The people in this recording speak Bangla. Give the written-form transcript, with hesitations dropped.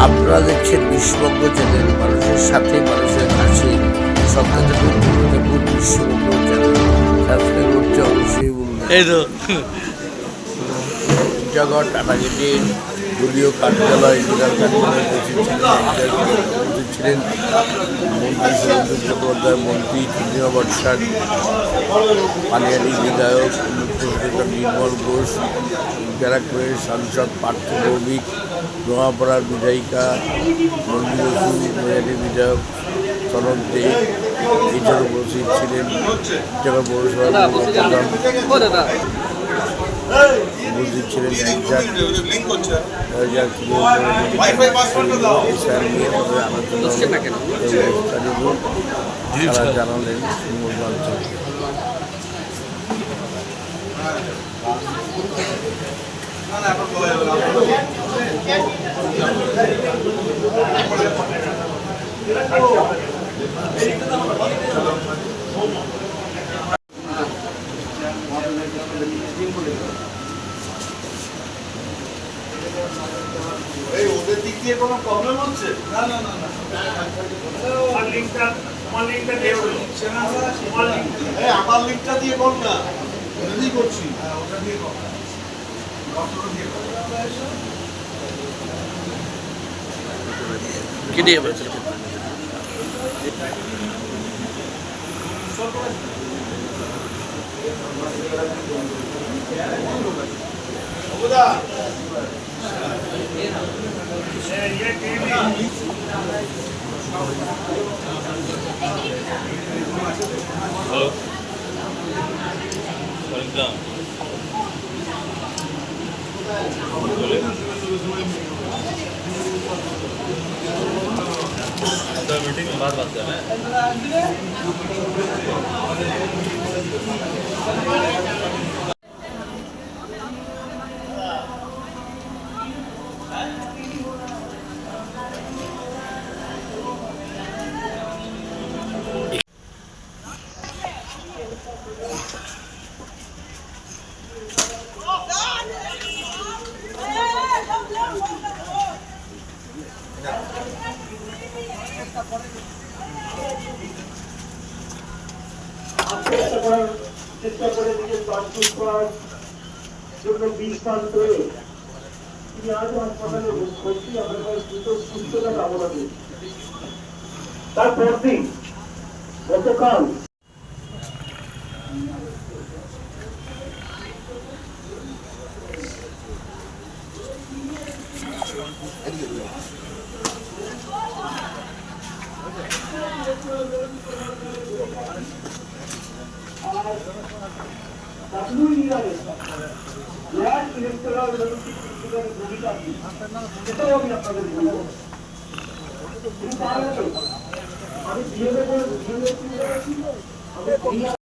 আপনারা দেখছেন বিশ্ববঙ্গ চ্যানেল, মানুষের সাথে মানুষের কাছে সবথেকে গুরুত্বপূর্ণ বিশ্ববঙ্গ চ্যানেল সাবস্ক্রাইব করতে অবশ্যই বলবেন। টিটাগড় টাটাগেটের দলীয় কার্যালয় উপস্থিত ছিলেন মন্ত্রী সুরেন্দ্র চট্টোপাধ্যায়, মন্ত্রী তৃণমূল বর্ষার পানিয়ালি বিধায়ক নির্মল ঘোষ, ব্যারাকপুরের সাংসদ পার্থ ভৌমিক, নোয়াপাড়ার বিধায়িকা মন্দির বসু, নৈহাটির বিধায়ক সনদ দে, এছাড়া উপস্থিত ছিলেন টিটাগড় পৌরসভার প্রধান, উপস্থিত ছিলেন তারা জানালেন অঞ্চলকে। ওদের দিক দিয়ে কোনো প্রবলেম হচ্ছে? না না না না, আমার লিঙ্কটা দিয়ে বলো। আমার লিঙ্কটা দিয়ে বল না, ওটা দিয়ে করছি। ওটা দিয়ে কর, কি দিয়ে বলছেন? मीटिंग में बात कर रहे हैं। চেষ্টা করে দিকে টর্চুর করার জন্য বিষ পান করে তিনি আজও হাসপাতালে ভর্তি, আমাদের দ্রুত সুস্থতা কামনা করি। তারপর দিন গতকাল আমি